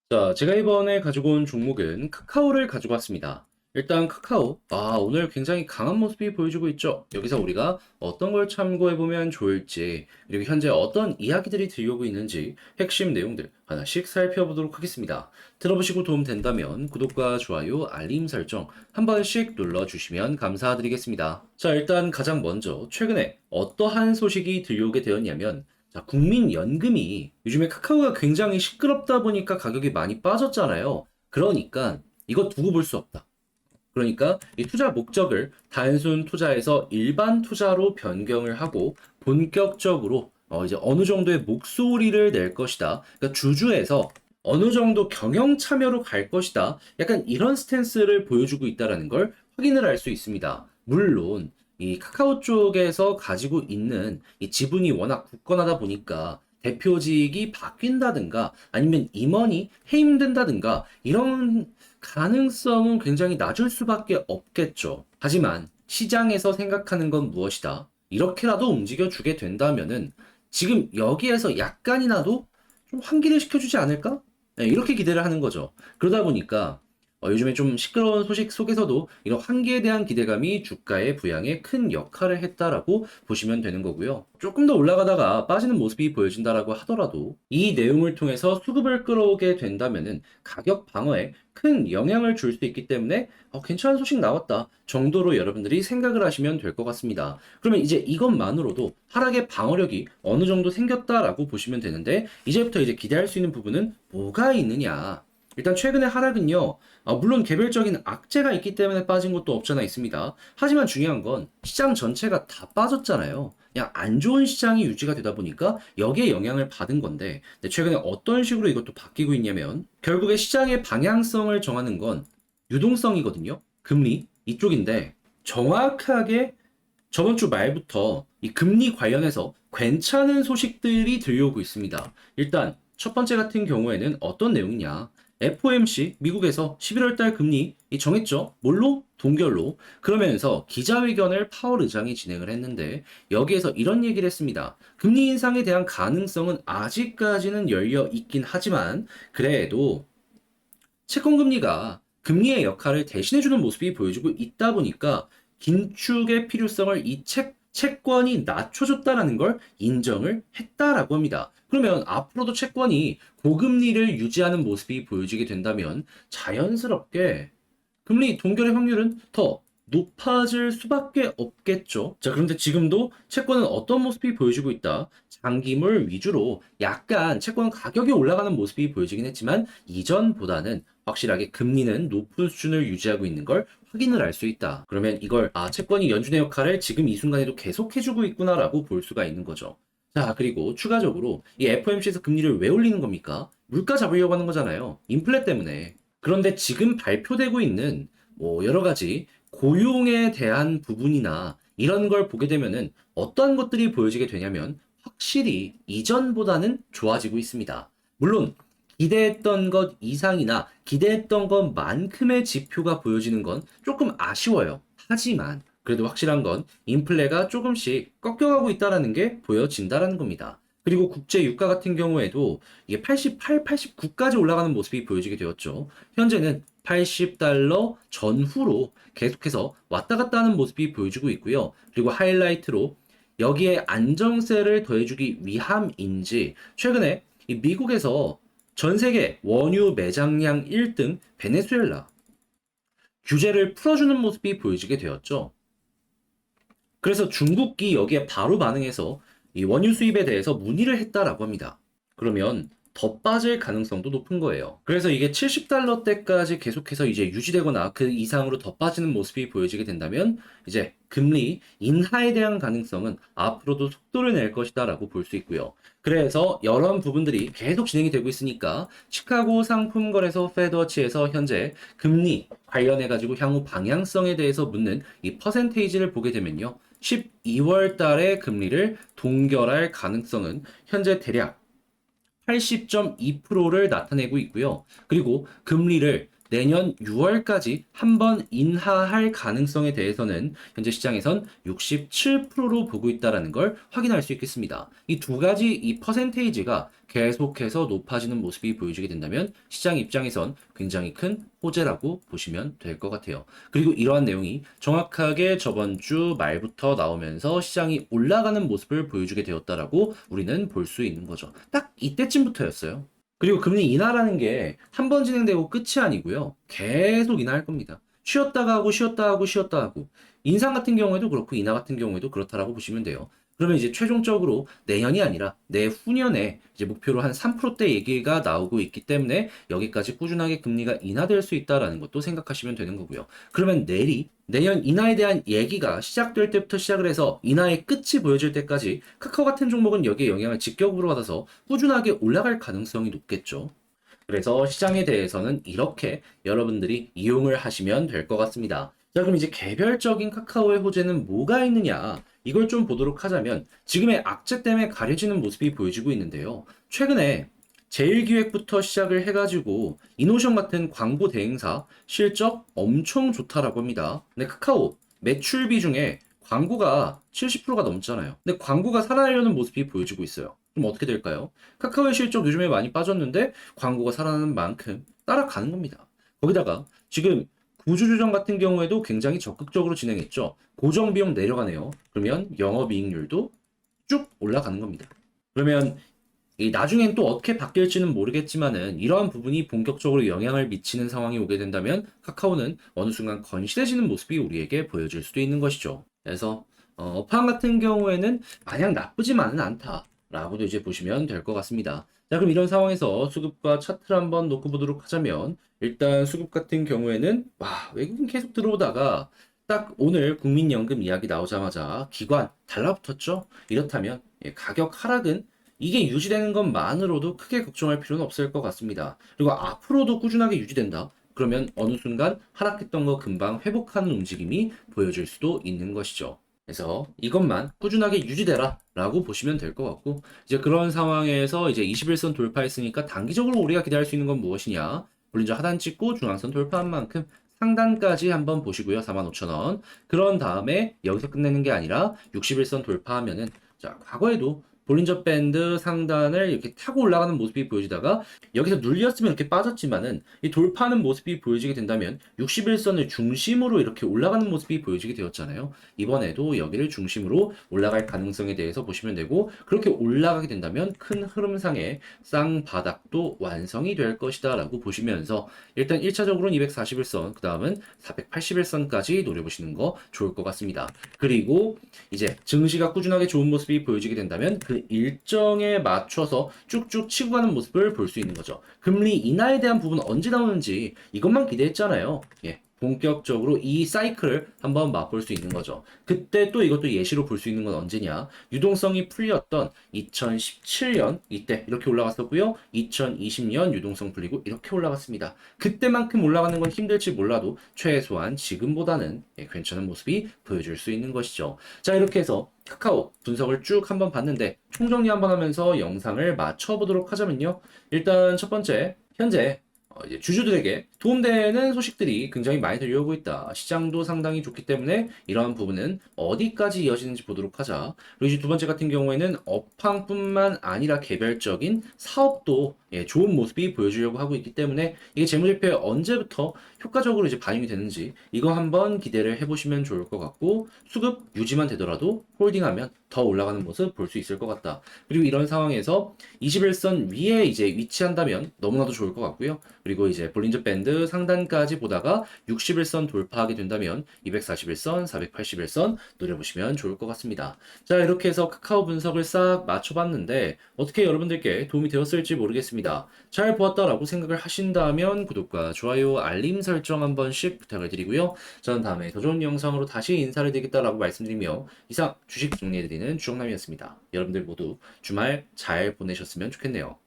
자, 제가 이번에 가지고 온 종목은 카카오를 가지고 왔습니다. 일단 카카오, 오늘 굉장히 강한 모습이 보여주고 있죠. 여기서 우리가 어떤 걸 참고해보면 좋을지, 그리고 현재 어떤 이야기들이 들려오고 있는지 핵심 내용들 하나씩 살펴보도록 하겠습니다. 들어보시고 도움 된다면 구독과 좋아요, 알림 설정 한 번씩 눌러주시면 감사드리겠습니다. 자, 일단 가장 먼저 최근에 어떠한 소식이 들려오게 되었냐면 자, 국민연금이 요즘에 카카오가 굉장히 시끄럽다 보니까 가격이 많이 빠졌잖아요. 그러니까 이거 두고 볼 수 없다. 그러니까 이 투자 목적을 단순 투자에서 일반 투자로 변경을 하고 본격적으로 이제 어느 정도의 목소리를 낼 것이다. 그러니까 주주에서 어느 정도 경영 참여로 갈 것이다. 약간 이런 스탠스를 보여주고 있다는 걸 확인을 할 수 있습니다. 물론 이 카카오 쪽에서 가지고 있는 이 지분이 워낙 굳건하다 보니까 대표직이 바뀐다든가 아니면 임원이 해임된다든가 이런 가능성은 굉장히 낮을 수밖에 없겠죠. 하지만 시장에서 생각하는 건 무엇이다? 이렇게라도 움직여 주게 된다면은 지금 여기에서 약간이라도 좀 환기를 시켜주지 않을까? 네, 이렇게 기대를 하는 거죠. 그러다 보니까 요즘에 좀 시끄러운 소식 속에서도 이런 환기에 대한 기대감이 주가의 부양에 큰 역할을 했다라고 보시면 되는 거고요. 조금 더 올라가다가 빠지는 모습이 보여진다라고 하더라도 이 내용을 통해서 수급을 끌어오게 된다면은 가격 방어에 큰 영향을 줄 수 있기 때문에 괜찮은 소식 나왔다 정도로 여러분들이 생각을 하시면 될 것 같습니다. 그러면 이제 이것만으로도 하락의 방어력이 어느 정도 생겼다라고 보시면 되는데 이제부터 이제 기대할 수 있는 부분은 뭐가 있느냐? 일단 최근의 하락은요, 물론 개별적인 악재가 있기 때문에 빠진 것도 없잖아 있습니다. 하지만 중요한 건 시장 전체가 다 빠졌잖아요. 그냥 안 좋은 시장이 유지가 되다 보니까 여기에 영향을 받은 건데, 근데 최근에 어떤 식으로 이것도 바뀌고 있냐면, 결국에 시장의 방향성을 정하는 건 유동성이거든요. 금리 이쪽인데, 정확하게 저번 주 말부터 이 금리 관련해서 괜찮은 소식들이 들려오고 있습니다. 일단 첫 번째 같은 경우에는 어떤 내용이냐? FOMC 미국에서 11월 달 금리 정했죠. 뭘로? 동결로. 그러면서 기자회견을 파월 의장이 진행을 했는데 여기에서 이런 얘기를 했습니다. 금리 인상에 대한 가능성은 아직까지는 열려 있긴 하지만 그래도 채권금리가 금리의 역할을 대신해주는 모습이 보여주고 있다 보니까 긴축의 필요성을 채권이 낮춰줬다라는 걸 인정을 했다라고 합니다. 그러면 앞으로도 채권이 고금리를 유지하는 모습이 보여지게 된다면 자연스럽게 금리 동결의 확률은 더 높아질 수밖에 없겠죠. 자, 그런데 지금도 채권은 어떤 모습이 보여지고 있다? 장기물 위주로 약간 채권 가격이 올라가는 모습이 보여지긴 했지만 이전보다는 확실하게 금리는 높은 수준을 유지하고 있는 걸 확인을 할 수 있다. 그러면 이걸 채권이 연준의 역할을 지금 이 순간에도 계속해주고 있구나라고 볼 수가 있는 거죠. 자, 그리고 추가적으로 이 FOMC에서 금리를 왜 올리는 겁니까? 물가 잡으려고 하는 거잖아요. 인플레 때문에. 그런데 지금 발표되고 있는 뭐 여러 가지 고용에 대한 부분이나 이런 걸 보게 되면은 어떠한 것들이 보여지게 되냐면 확실히 이전보다는 좋아지고 있습니다. 물론 기대했던 것 이상이나 기대했던 것만큼의 지표가 보여지는 건 조금 아쉬워요. 하지만 그래도 확실한 건 인플레가 조금씩 꺾여가고 있다는 게 보여진다는 겁니다. 그리고 국제 유가 같은 경우에도 이게 88, 89까지 올라가는 모습이 보여지게 되었죠. 현재는 80달러 전후로 계속해서 왔다 갔다 하는 모습이 보여지고 있고요. 그리고 하이라이트로 여기에 안정세를 더해주기 위함인지 최근에 이 미국에서 전 세계 원유 매장량 1등 베네수엘라 규제를 풀어주는 모습이 보여지게 되었죠. 그래서 중국이 여기에 바로 반응해서 이 원유 수입에 대해서 문의를 했다라고 합니다. 그러면 더 빠질 가능성도 높은 거예요. 그래서 이게 70달러대까지 계속해서 이제 유지되거나 그 이상으로 더 빠지는 모습이 보여지게 된다면 이제 금리 인하에 대한 가능성은 앞으로도 속도를 낼 것이다라고 볼 수 있고요. 그래서 이런 부분들이 계속 진행이 되고 있으니까 시카고 상품거래소 페드워치에서 현재 금리 관련해 가지고 향후 방향성에 대해서 묻는 이 퍼센테이지를 보게 되면요. 12월 달에 금리를 동결할 가능성은 현재 대략 80.2%를 나타내고 있고요. 그리고 금리를 내년 6월까지 한 번 인하할 가능성에 대해서는 현재 시장에선 67%로 보고 있다는 걸 확인할 수 있겠습니다. 이 두 가지 이 퍼센테이지가 계속해서 높아지는 모습이 보여지게 된다면 시장 입장에선 굉장히 큰 호재라고 보시면 될 것 같아요. 그리고 이러한 내용이 정확하게 저번 주 말부터 나오면서 시장이 올라가는 모습을 보여주게 되었다라고 우리는 볼 수 있는 거죠. 딱 이때쯤부터였어요. 그리고 금리 인하라는 게 한 번 진행되고 끝이 아니고요. 계속 인하할 겁니다. 쉬었다가 하고 쉬었다 하고 쉬었다 하고 인상 같은 경우에도 그렇고 인하 같은 경우에도 그렇다라고 보시면 돼요. 그러면 이제 최종적으로 내년이 아니라 내후년에 이제 목표로 한 3%대 얘기가 나오고 있기 때문에 여기까지 꾸준하게 금리가 인하될 수 있다라는 것도 생각하시면 되는 거고요. 그러면 내년 인하에 대한 얘기가 시작될 때부터 시작을 해서 인하의 끝이 보여질 때까지 카카오 같은 종목은 여기에 영향을 직격으로 받아서 꾸준하게 올라갈 가능성이 높겠죠. 그래서 시장에 대해서는 이렇게 여러분들이 이용을 하시면 될 것 같습니다. 자, 그럼 이제 개별적인 카카오의 호재는 뭐가 있느냐? 이걸 좀 보도록 하자면 지금의 악재 때문에 가려지는 모습이 보여지고 있는데요. 최근에 제일기획부터 시작을 해가지고 이노션 같은 광고 대행사 실적 엄청 좋다라고 합니다. 근데 카카오 매출비 중에 광고가 70%가 넘잖아요. 근데 광고가 살아나려는 모습이 보여지고 있어요. 그럼 어떻게 될까요? 카카오의 실적 요즘에 많이 빠졌는데 광고가 살아나는 만큼 따라가는 겁니다. 거기다가 지금 구조조정 같은 경우에도 굉장히 적극적으로 진행했죠. 고정 비용 내려가네요. 그러면 영업이익률도 쭉 올라가는 겁니다. 그러면 이 나중엔 또 어떻게 바뀔지는 모르겠지만은 이러한 부분이 본격적으로 영향을 미치는 상황이 오게 된다면 카카오는 어느 순간 건실해지는 모습이 우리에게 보여질 수도 있는 것이죠. 그래서 업황 같은 경우에는 마냥 나쁘지만은 않다라고도 이제 보시면 될 것 같습니다. 자, 그럼 이런 상황에서 수급과 차트를 한번 놓고 보도록 하자면 일단 수급 같은 경우에는 와, 외국인 계속 들어오다가 딱 오늘 국민연금 이야기 나오자마자 기관 달라붙었죠? 이렇다면 가격 하락은 이게 유지되는 것만으로도 크게 걱정할 필요는 없을 것 같습니다. 그리고 앞으로도 꾸준하게 유지된다. 그러면 어느 순간 하락했던 거 금방 회복하는 움직임이 보여질 수도 있는 것이죠. 그래서 이것만 꾸준하게 유지되라 라고 보시면 될 것 같고 이제 그런 상황에서 이제 21선 돌파했으니까 단기적으로 우리가 기대할 수 있는 건 무엇이냐? 물론 이제 하단 찍고 중앙선 돌파한 만큼 상단까지 한번 보시고요. 45,000원. 그런 다음에 여기서 끝내는 게 아니라 61선 돌파하면은 자, 과거에도 볼린저 밴드 상단을 이렇게 타고 올라가는 모습이 보여지다가 여기서 눌렸으면 이렇게 빠졌지만은 이 돌파하는 모습이 보여지게 된다면 61선을 중심으로 이렇게 올라가는 모습이 보여지게 되었잖아요. 이번에도 여기를 중심으로 올라갈 가능성에 대해서 보시면 되고 그렇게 올라가게 된다면 큰 흐름상의 쌍바닥도 완성이 될 것이다 라고 보시면서 일단 1차적으로는 241선 그 다음은 481선까지 노려보시는 거 좋을 것 같습니다. 그리고 이제 증시가 꾸준하게 좋은 모습이 보여지게 된다면 그 일정에 맞춰서 쭉쭉 치고 가는 모습을 볼 수 있는 거죠. 금리 인하에 대한 부분 언제 나오는지 이것만 기대했잖아요. 예. 본격적으로 이 사이클을 한번 맛볼 수 있는 거죠. 그때 또 이것도 예시로 볼 수 있는 건 언제냐? 유동성이 풀렸던 2017년 이때 이렇게 올라갔었고요. 2020년 유동성 풀리고 이렇게 올라갔습니다. 그때만큼 올라가는 건 힘들지 몰라도 최소한 지금보다는 괜찮은 모습이 보여줄 수 있는 것이죠. 자, 이렇게 해서 카카오 분석을 쭉 한번 봤는데 총정리 한번 하면서 영상을 맞춰보도록 하자면요. 일단 첫 번째, 현재 이제 주주들에게 도움되는 소식들이 굉장히 많이 들려오고 있다. 시장도 상당히 좋기 때문에 이러한 부분은 어디까지 이어지는지 보도록 하자. 그리고 이제 두 번째 같은 경우에는 업황뿐만 아니라 개별적인 사업도 좋은 모습이 보여주려고 하고 있기 때문에 이게 재무제표에 언제부터 효과적으로 이제 반영이 되는지 이거 한번 기대를 해보시면 좋을 것 같고 수급 유지만 되더라도 홀딩하면 더 올라가는 모습 볼 수 있을 것 같다. 그리고 이런 상황에서 21선 위에 이제 위치한다면 너무나도 좋을 것 같고요. 그리고 이제 볼린저 밴드 상단까지 보다가 61선 돌파하게 된다면 241선, 481선 노려보시면 좋을 것 같습니다. 자, 이렇게 해서 카카오 분석을 싹 맞춰봤는데 어떻게 여러분들께 도움이 되었을지 모르겠습니다. 잘 보았다라고 생각을 하신다면 구독과 좋아요, 알림 설정 한 번씩 부탁을 드리고요. 저는 다음에 더 좋은 영상으로 다시 인사를 드리겠다라고 말씀드리며 이상 주식 정리해드리는 주정남이었습니다. 여러분들 모두 주말 잘 보내셨으면 좋겠네요.